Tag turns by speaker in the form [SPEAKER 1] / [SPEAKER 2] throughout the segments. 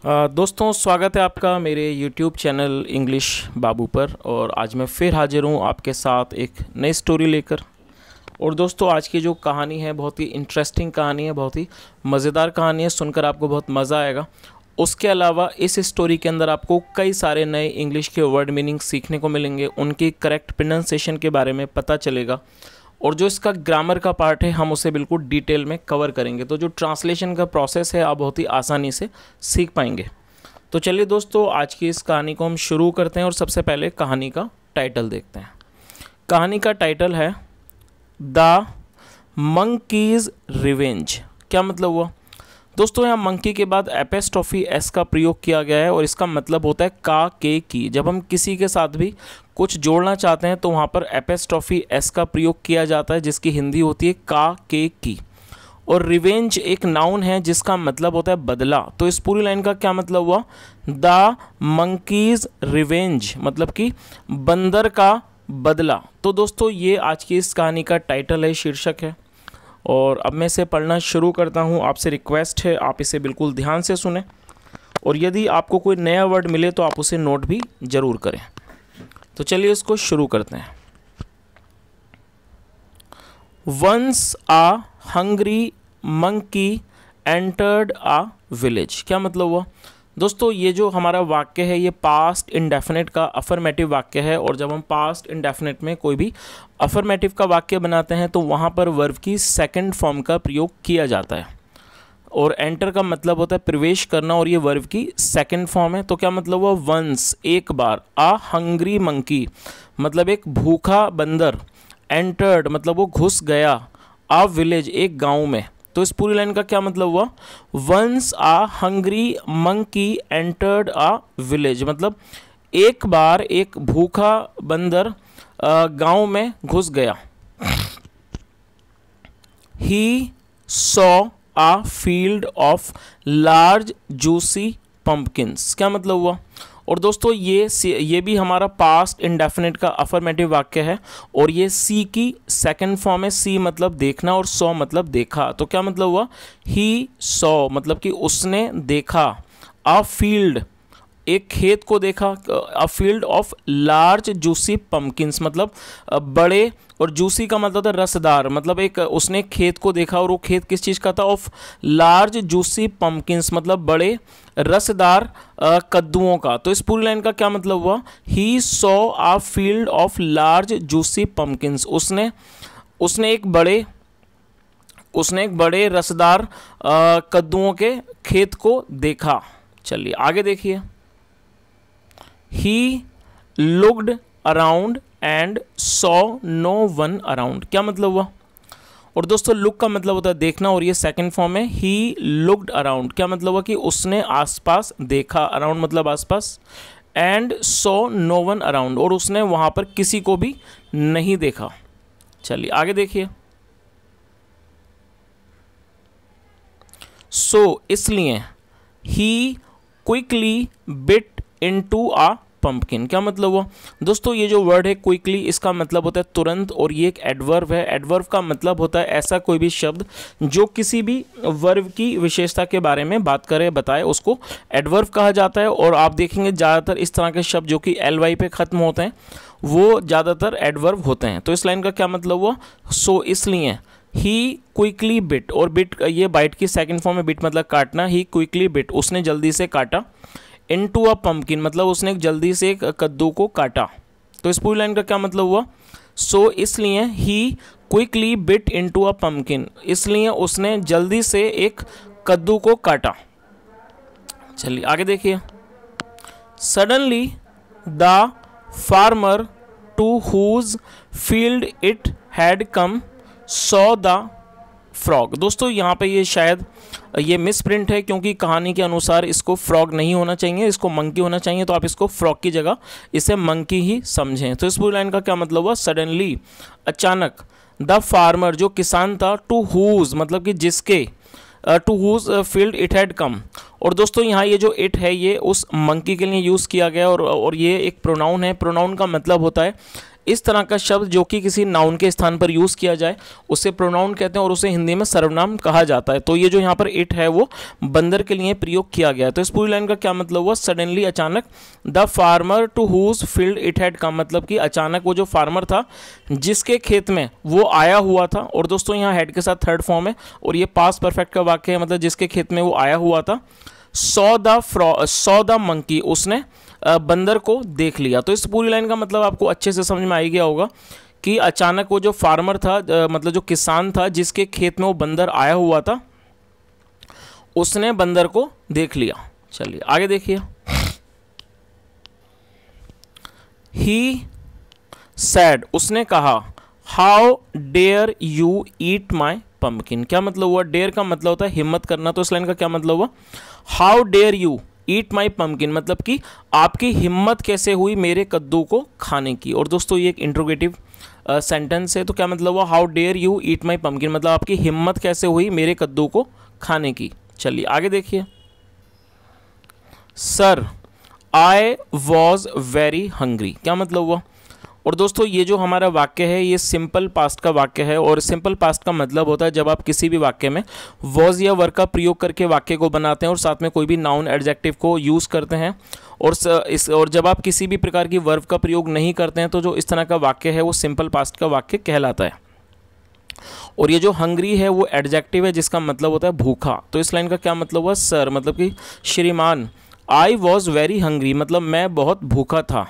[SPEAKER 1] दोस्तों, स्वागत है आपका मेरे YouTube चैनल इंग्लिश बाबू पर। और आज मैं फिर हाजिर हूँ आपके साथ एक नई स्टोरी लेकर। और दोस्तों, आज की जो कहानी है बहुत ही इंटरेस्टिंग कहानी है, बहुत ही मज़ेदार कहानी है, सुनकर आपको बहुत मज़ा आएगा। उसके अलावा इस स्टोरी के अंदर आपको कई सारे नए इंग्लिश के वर्ड मीनिंग सीखने को मिलेंगे, उनकी करेक्ट प्रोनाउंसिएशन के बारे में पता चलेगा, और जो इसका ग्रामर का पार्ट है हम उसे बिल्कुल डिटेल में कवर करेंगे। तो जो ट्रांसलेशन का प्रोसेस है आप बहुत ही आसानी से सीख पाएंगे। तो चलिए दोस्तों, आज की इस कहानी को हम शुरू करते हैं और सबसे पहले कहानी का टाइटल देखते हैं। कहानी का टाइटल है द मंकीज़ रिवेंज। क्या मतलब हुआ दोस्तों? यहाँ मंकी के बाद एपेस्ट्रॉफी एस का प्रयोग किया गया है और इसका मतलब होता है का के की। जब हम किसी के साथ भी कुछ जोड़ना चाहते हैं तो वहाँ पर एपेस्ट्रॉफी एस का प्रयोग किया जाता है, जिसकी हिंदी होती है का के की। और रिवेंज एक नाउन है जिसका मतलब होता है बदला। तो इस पूरी लाइन का क्या मतलब हुआ? द मंकीज़ रिवेंज, मतलब कि बंदर का बदला। तो दोस्तों, ये आज की इस कहानी का टाइटल है, शीर्षक है। और अब मैं इसे पढ़ना शुरू करता हूँ। आपसे रिक्वेस्ट है आप इसे बिल्कुल ध्यान से सुने, और यदि आपको कोई नया वर्ड मिले तो आप उसे नोट भी ज़रूर करें। तो चलिए इसको शुरू करते हैं। Once uh hungry monkey entered a village. क्या मतलब हुआ दोस्तों? ये जो हमारा वाक्य है ये पास्ट इंडेफिनिट का अफर्मेटिव वाक्य है। और जब हम पास्ट इंडेफिनिट में कोई भी अफर्मेटिव का वाक्य बनाते हैं तो वहाँ पर वर्ब की सेकंड फॉर्म का प्रयोग किया जाता है। और एंटर का मतलब होता है प्रवेश करना, और ये वर्ब की सेकंड फॉर्म है। तो क्या मतलब हुआ? वंस एक बार, आ हंग्री मंकी मतलब एक भूखा बंदर, एंटर्ड मतलब वो घुस गया, आ विलेज एक गांव में। तो इस पूरी लाइन का क्या मतलब हुआ? Once uh hungry monkey entered a village मतलब एक बार एक भूखा बंदर गांव में घुस गया। He saw a field of large juicy pumpkins. क्या मतलब हुआ? और दोस्तों, ये भी हमारा पास्ट इंडेफिनिट का अफर्मेटिव वाक्य है, और ये सी की सेकंड फॉर्म है। सी मतलब देखना और सॉ मतलब देखा। तो क्या मतलब हुआ? ही सॉ मतलब कि उसने देखा, अ फील्ड एक खेत को देखा, a field of large juicy pumpkins मतलब बड़े, और जूसी का मतलब था रसदार, मतलब एक उसने खेत को देखा, और वो खेत किस चीज़ का था? ऑफ लार्ज जूसी पम्पकिन्स मतलब बड़े रसदार कद्दुओं का। तो इस पूरी लाइन का क्या मतलब हुआ? He saw a field of large juicy pumpkins उसने एक बड़े रसदार कद्दुओं के खेत को देखा। चलिए आगे देखिए। He looked around and saw no one around। क्या मतलब हुआ? और दोस्तों, लुक का मतलब होता है देखना, और ये सेकंड फॉर्म है। He looked around क्या मतलब हुआ? कि उसने आसपास देखा, अराउंड मतलब आसपास, and saw no one around और उसने वहाँ पर किसी को भी नहीं देखा। चलिए आगे देखिए। इसलिए he quickly bit into a pumpkin. क्या मतलब हुआ? दोस्तों, ये जो वर्ड है क्विकली, इसका मतलब होता है तुरंत, और ये एक एडवर्ब है। एडवर्ब का मतलब होता है ऐसा कोई भी शब्द जो किसी भी वर्ब की विशेषता के बारे में बात करे, बताए, उसको एडवर्ब कहा जाता है। और आप देखेंगे ज़्यादातर इस तरह के शब्द जो कि ly पे ख़त्म होते हैं वो ज़्यादातर एडवर्ब होते हैं। तो इस लाइन का क्या मतलब हुआ? इसलिए ही क्विकली बिट, और बिट ये बाइट की सेकेंड फॉर्म में, बिट मतलब काटना। ही क्विकली बिट उसने जल्दी से काटा, इनटू अ पम्पकिन मतलब उसने जल्दी से एक कद्दू को काटा। तो इस पूरी लाइन का क्या मतलब हुआ? इसलिए he quickly bit into a pumpkin इसलिए उसने जल्दी से एक कद्दू को काटा। चलिए आगे देखिए। Suddenly the farmer to whose field it had come saw the frog. दोस्तों, यहाँ पे ये शायद ये मिस प्रिंट है, क्योंकि कहानी के अनुसार इसको फ्रॉग नहीं होना चाहिए, इसको मंकी होना चाहिए। तो आप इसको फ्रॉग की जगह इसे मंकी ही समझें। तो इस पूरी लाइन का क्या मतलब हुआ? सडनली अचानक, द फार्मर जो किसान था, टू हुज मतलब कि जिसके, to whose field it had come. और दोस्तों, यहाँ ये जो इट है ये उस मंकी के लिए यूज़ किया गया, और ये एक प्रोनाउन है। प्रोनाउन का मतलब होता है इस तरह का शब्द जो कि किसी नाउन के स्थान पर यूज़ किया जाए उसे प्रोनाउन कहते हैं और उसे हिंदी में सर्वनाम कहा जाता है। तो ये जो यहाँ पर इट है वो बंदर के लिए प्रयोग किया गया है। तो इस पूरी लाइन का क्या मतलब हुआ? सडनली, अचानक। The farmer to whose field it had come, मतलब कि अचानक वो जो फार्मर था जिसके खेत में वो आया हुआ था। और दोस्तों यहाँ हेड के साथ थर्ड फॉर्म है और ये पास्ट परफेक्ट का वाक्य है, मतलब जिसके खेत में वो आया हुआ था। सॉ द मंकी, उसने बंदर को देख लिया। तो इस पूरी लाइन का मतलब आपको अच्छे से समझ में आ गया होगा कि अचानक वो जो फार्मर था, मतलब जो किसान था जिसके खेत में वो बंदर आया हुआ था, उसने बंदर को देख लिया। चलिए आगे देखिए। ही सैड, उसने कहा, how dare you eat my pumpkin. क्या मतलब हुआ? डेयर का मतलब होता है हिम्मत करना। तो इस लाइन का क्या मतलब हुआ? How dare you eat my pumpkin, मतलब कि आपकी हिम्मत कैसे हुई मेरे कद्दू को खाने की। और दोस्तों ये एक इंट्रोगेटिव सेंटेंस है। तो क्या मतलब हुआ? How dare you eat my pumpkin, मतलब आपकी हिम्मत कैसे हुई मेरे कद्दू को खाने की। चलिए आगे देखिए। Sir I was very hungry, क्या मतलब हुआ? और दोस्तों ये जो हमारा वाक्य है ये सिंपल पास्ट का वाक्य है। और सिंपल पास्ट का मतलब होता है जब आप किसी भी वाक्य में वॉज या वर का प्रयोग करके वाक्य को बनाते हैं और साथ में कोई भी नाउन एडजेक्टिव को यूज़ करते हैं। और जब आप किसी भी प्रकार की वर्ब का प्रयोग नहीं करते हैं तो जो इस तरह का वाक्य है वो सिंपल पास्ट का वाक्य कहलाता है। और ये जो हंग्री है वो एडजेक्टिव है जिसका मतलब होता है भूखा। तो इस लाइन का क्या मतलब हुआ? सर, मतलब कि श्रीमान। आई वॉज वेरी हंग्री, मतलब मैं बहुत भूखा था।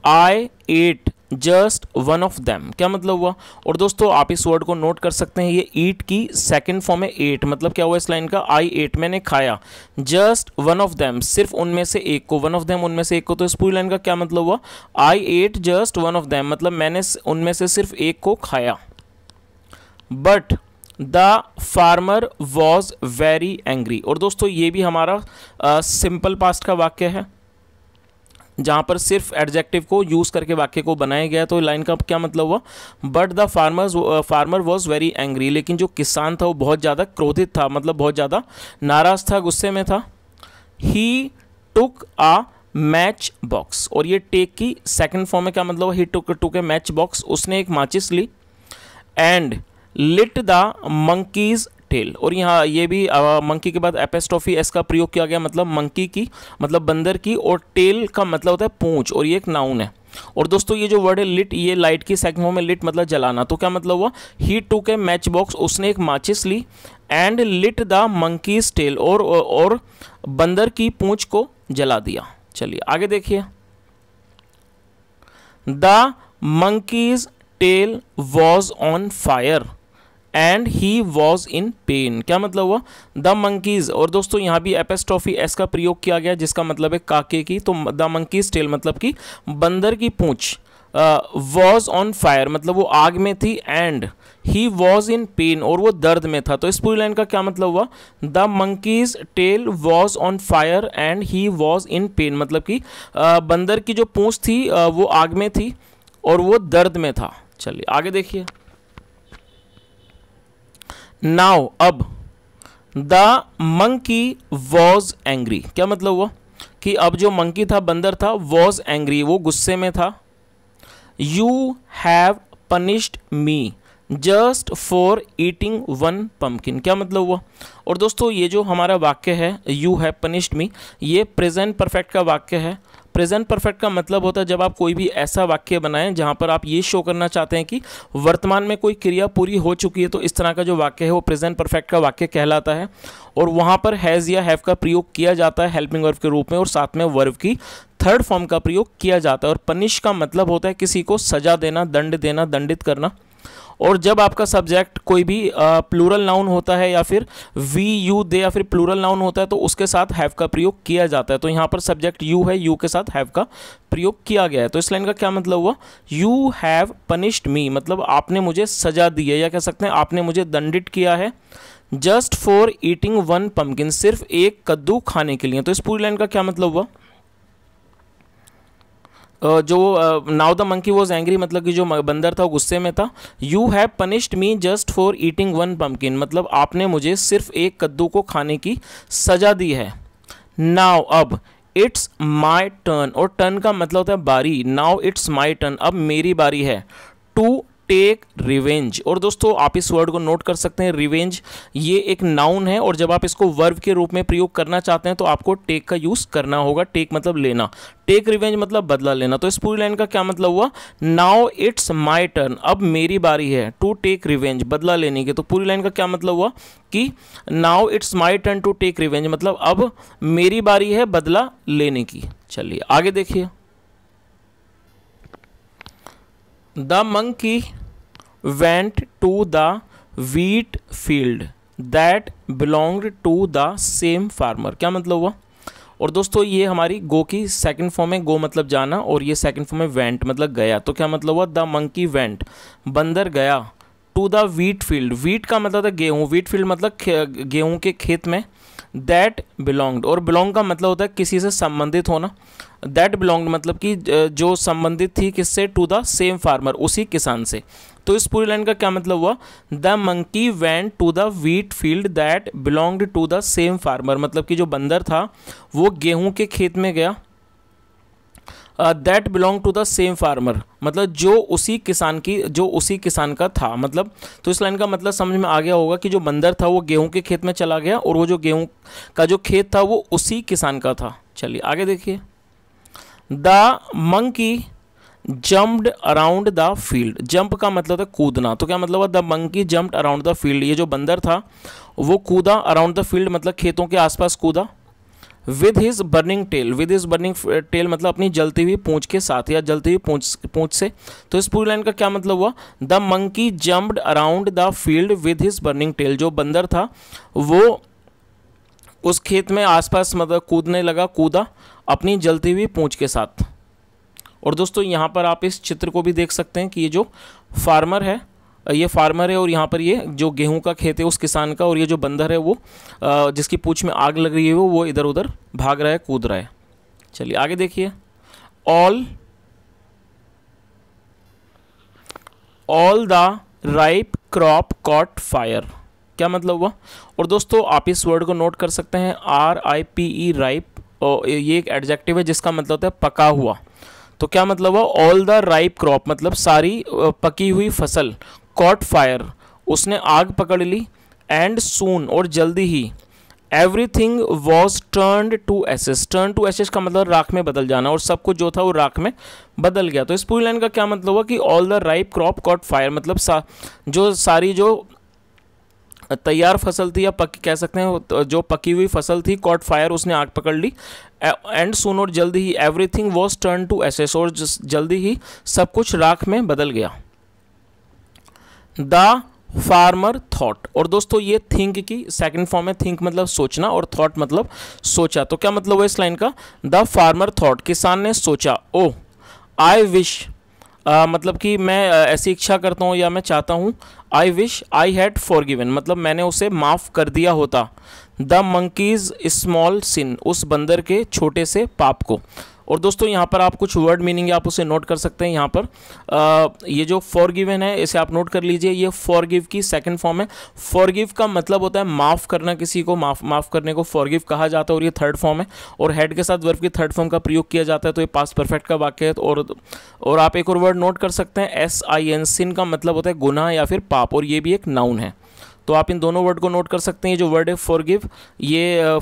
[SPEAKER 1] I ate just one of them, क्या मतलब हुआ? और दोस्तों आप इस वर्ड को नोट कर सकते हैं, ये ईट की सेकंड फॉर्म है एट। मतलब क्या हुआ इस लाइन का? आई एट, मैंने खाया। जस्ट वन ऑफ देम, सिर्फ उनमें से एक को। वन ऑफ देम, उनमें से एक को। तो इस पूरी लाइन का क्या मतलब हुआ? I ate just one of them, मतलब मैंने उनमें से सिर्फ एक को खाया। But the farmer was very angry. और दोस्तों ये भी हमारा सिंपल पास्ट का वाक्य है जहाँ पर सिर्फ एडजेक्टिव को यूज़ करके वाक्य को बनाया गया। तो लाइन का क्या मतलब हुआ? But the farmer was very angry, लेकिन जो किसान था वो बहुत ज़्यादा क्रोधित था, मतलब बहुत ज़्यादा नाराज़ था, गुस्से में था। ही टुक आ मैच बॉक्स, और ये टेक की सेकंड फॉर्म में क्या मतलब? ही टुक ए मैच बॉक्स, उसने एक माचिस ली। And lit the monkey's tail, और यहाँ ये भी मंकी के बाद एपेस्ट्रोफी एस का प्रयोग किया गया, मतलब मंकी की, मतलब बंदर की, और टेल का मतलब होता है पूंछ, और ये एक नाउन है। और दोस्तों ये जो वर्ड है लिट, ये लाइट की सेकंड फॉर्म में लिट मतलब जलाना। तो क्या मतलब हुआ? ही टुक ए मैच बॉक्स, उसने एक माचिस ली। And lit the monkey's tail, और बंदर की पूंछ को जला दिया। चलिए आगे देखिए। The monkey's tail was on fire and he was in pain, क्या मतलब हुआ? द मंकीज, और दोस्तों यहाँ भी एपेस्ट्रोफी एस का प्रयोग किया गया जिसका मतलब है काके की। तो द मंकीज टेल मतलब कि बंदर की पूंछ, वॉज ऑन फायर मतलब वो आग में थी। And he was in pen, और वो दर्द में था। तो इस पूरी लाइन का क्या मतलब हुआ? The monkey's tail was on fire and he was in pain, मतलब कि बंदर की जो पूंछ थी वो आग में थी और वो दर्द में था। चलिए आगे देखिए। नाउ, अब, द मंकी वॉज एंग्री, क्या मतलब हुआ? कि अब जो मंकी था, बंदर था, वॉज एंग्री, वो गुस्से में था। You have punished me just for eating one pumpkin, क्या मतलब हुआ? और दोस्तों ये जो हमारा वाक्य है यू हैव पनिश्ड मी, ये प्रेजेंट परफेक्ट का वाक्य है। प्रेजेंट परफेक्ट का मतलब होता है जब आप कोई भी ऐसा वाक्य बनाएं जहां पर आप ये शो करना चाहते हैं कि वर्तमान में कोई क्रिया पूरी हो चुकी है, तो इस तरह का जो वाक्य है वो प्रेजेंट परफेक्ट का वाक्य कहलाता है। और वहां पर हैज़ या हैव का प्रयोग किया जाता है हेल्पिंग वर्ब के रूप में, और साथ में वर्ब की थर्ड फॉर्म का प्रयोग किया जाता है। और पनिश का मतलब होता है किसी को सजा देना, दंड देना, दंडित करना। और जब आपका सब्जेक्ट कोई भी प्लूरल नाउन होता है या फिर वी यू दे या फिर प्लूरल नाउन होता है तो उसके साथ हैव का प्रयोग किया जाता है। तो यहाँ पर सब्जेक्ट यू है, यू के साथ हैव का प्रयोग किया गया है। तो इस लाइन का क्या मतलब हुआ? यू हैव पनिश्ड मी, मतलब आपने मुझे सजा दी है, या कह सकते हैं आपने मुझे दंडित किया है। Just for eating one pumpkin, सिर्फ एक कद्दू खाने के लिए। तो इस पूरी लाइन का क्या मतलब हुआ? जो now the monkey was angry मतलब कि जो बंदर था वो गुस्से में था। You have punished me just for eating one pumpkin, मतलब आपने मुझे सिर्फ एक कद्दू को खाने की सजा दी है। नाउ, अब, इट्स माई टर्न, और टर्न का मतलब होता है बारी। नाउ इट्स माई टर्न, अब मेरी बारी है। टू टेक रिवेंज, और दोस्तों आप इस वर्ड को नोट कर सकते हैं, रिवेंज ये एक नाउन है, और जब आप इसको वर्ब के रूप में प्रयोग करना चाहते हैं तो आपको टेक का यूज़ करना होगा। टेक मतलब लेना, टेक रिवेंज मतलब बदला लेना। तो इस पूरी लाइन का क्या मतलब हुआ? नाउ इट्स माई टर्न, अब मेरी बारी है टू टेक रिवेंज, बदला लेने की। तो पूरी लाइन का क्या मतलब हुआ कि now it's my turn to take revenge, मतलब अब मेरी बारी है बदला लेने की। चलिए आगे देखिए। The monkey went to the wheat field that belonged to the same farmer, क्या मतलब हुआ? और दोस्तों ये हमारी गो की सेकंड फॉर्म है, गो मतलब जाना, और ये सेकंड फॉर्म है वेंट मतलब गया। तो क्या मतलब हुआ? द मंकी वेंट, बंदर गया, to the wheat field, wheat का मतलब है गेहूँ, व्हीट फील्ड मतलब गेहूँ के खेत में। दैट बिलोंग्ड, और बिलोंग का मतलब होता है किसी से संबंधित होना। दैट बिलोंग्ड मतलब कि जो संबंधित थी किससे? टू द सेम फार्मर, उसी किसान से। तो इस पूरी लाइन का क्या मतलब हुआ? The monkey went to the wheat field that belonged to the same farmer, मतलब कि जो बंदर था वो गेहूं के खेत में गया। That belong to the same farmer मतलब जो उसी किसान का था, मतलब। तो इस लाइन का मतलब समझ में आ गया होगा कि जो बंदर था वो गेहूं के खेत में चला गया, और वो जो गेहूं का जो खेत था वो उसी किसान का था। चलिए आगे देखिए। The monkey jumped around the field, jump का मतलब है कूदना। तो क्या मतलब हुआ? The monkey jumped around the field, ये जो बंदर था वो कूदा, अराउंड द फील्ड मतलब खेतों के आसपास कूदा। With his burning tail, with his burning tail मतलब अपनी जलती हुई पूंछ के साथ, या जलती हुई पूंछ से। तो इस पूरी लाइन का क्या मतलब हुआ? The monkey jumped around the field with his burning tail, जो बंदर था वो उस खेत में आसपास मतलब कूदने लगा, कूदा अपनी जलती हुई पूंछ के साथ। और दोस्तों यहाँ पर आप इस चित्र को भी देख सकते हैं कि ये जो फार्मर है, ये फार्मर है, और यहाँ पर ये जो गेहूं का खेत है उस किसान का, और ये जो बंदर है वो जिसकी पूंछ में आग लग रही है वो इधर उधर भाग रहा है, कूद रहा है। चलिए आगे देखिए। All the ripe crop cot fire, क्या मतलब हुआ? और दोस्तों आप इस वर्ड को नोट कर सकते हैं, RIPE राइप, और ये एक एडजेक्टिव है जिसका मतलब होता है पका हुआ। तो क्या मतलब हुआ? ऑल द राइप क्रॉप मतलब सारी पकी हुई फसल, कॉट फायर उसने आग पकड़ ली, एंड सून और जल्दी ही, everything was turned to ashes, turn to ashes का मतलब राख में बदल जाना, और सब कुछ जो था वो राख में बदल गया। तो इस पूरी लाइन का क्या मतलब हुआ कि all the ripe crop cot fire मतलब जो सारी जो तैयार फसल थी, या कह सकते हैं जो पकी हुई फसल थी, कॉट फायर उसने आग पकड़ ली, एंड सून और जल्दी ही, everything was turn to ashes और जल्दी ही सब कुछ राख में बदल गया। द फार्मर थॉट, और दोस्तों ये थिंक की सेकंड फॉर्म है, थिंक मतलब सोचना और थॉट मतलब सोचा। तो क्या मतलब है इस लाइन का? द फार्मर थॉट, किसान ने सोचा, ओ आई विश मतलब कि मैं ऐसी इच्छा करता हूँ या मैं चाहता हूँ, आई विश आई हैड फॉरगिवन मतलब मैंने उसे माफ़ कर दिया होता, द मंकीज़ स्मॉल सिन उस बंदर के छोटे से पाप को। और दोस्तों यहाँ पर आप कुछ वर्ड मीनिंग आप उसे नोट कर सकते हैं। यहाँ पर ये जो फॉरगिवन है इसे आप नोट कर लीजिए, ये फॉरगिव की सेकंड फॉर्म है। फॉरगिव का मतलब होता है माफ़ करना, किसी को माफ़ करने को फॉरगिव कहा जाता है, और ये थर्ड फॉर्म है, और हेड के साथ वर्ब की थर्ड फॉर्म का प्रयोग किया जाता है, तो ये पास्ट परफेक्ट का वाक्य है। और आप एक और वर्ड नोट कर सकते हैं, SIN, सिन का मतलब होता है गुनाह या फिर पाप, और ये भी एक नाउन है। तो आप इन दोनों वर्ड को नोट कर सकते हैं। ये जो वर्ड है फॉरगिव, ये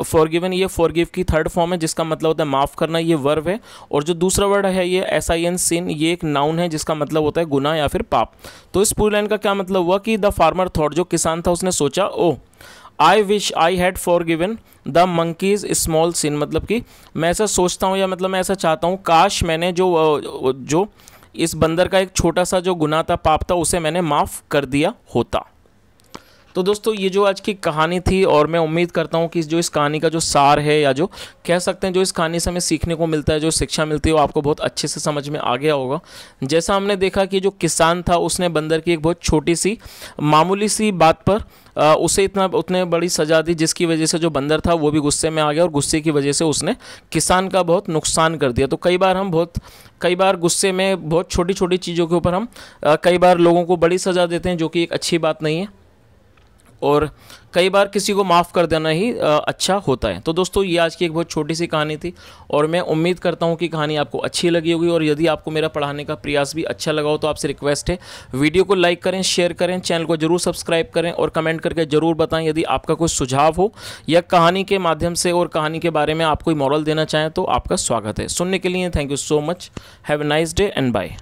[SPEAKER 1] फॉरगिवन, ये फॉरगिव की थर्ड फॉर्म है जिसका मतलब होता है माफ़ करना, ये वर्ब है। और जो दूसरा वर्ड है ये SIN, सिन, ये एक नाउन है जिसका मतलब होता है गुनाह या फिर पाप। तो इस पूरी लाइन का क्या मतलब हुआ कि द फार्मर थॉट, जो किसान था उसने सोचा, oh I wish I had forgiven the monkey's small sin मतलब कि मैं ऐसा सोचता हूँ या मतलब मैं ऐसा चाहता हूँ, काश मैंने जो इस बंदर का एक छोटा सा जो गुनाह था, पाप था, उसे मैंने माफ़ कर दिया होता। तो दोस्तों ये जो आज की कहानी थी, और मैं उम्मीद करता हूँ कि जो इस कहानी का जो सार है, या जो कह सकते हैं जो इस कहानी से हमें सीखने को मिलता है, जो शिक्षा मिलती है, वो आपको बहुत अच्छे से समझ में आ गया होगा। जैसा हमने देखा कि जो किसान था उसने बंदर की एक बहुत छोटी सी मामूली सी बात पर उसे उतने बड़ी सज़ा दी, जिसकी वजह से जो बंदर था वो भी गुस्से में आ गया, और गुस्से की वजह से उसने किसान का बहुत नुकसान कर दिया। तो कई बार गुस्से में बहुत छोटी छोटी चीज़ों के ऊपर हम कई बार लोगों को बड़ी सज़ा देते हैं, जो कि एक अच्छी बात नहीं है। और कई बार किसी को माफ़ कर देना ही अच्छा होता है। तो दोस्तों ये आज की एक बहुत छोटी सी कहानी थी और मैं उम्मीद करता हूँ कि कहानी आपको अच्छी लगी होगी। और यदि आपको मेरा पढ़ाने का प्रयास भी अच्छा लगा हो तो आपसे रिक्वेस्ट है, वीडियो को लाइक करें, शेयर करें, चैनल को जरूर सब्सक्राइब करें और कमेंट करके ज़रूर बताएं यदि आपका कोई सुझाव हो या कहानी के माध्यम से और कहानी के बारे में आप कोई मॉरल देना चाहें तो आपका स्वागत है। सुनने के लिए thank you so much. Have a nice day and bye.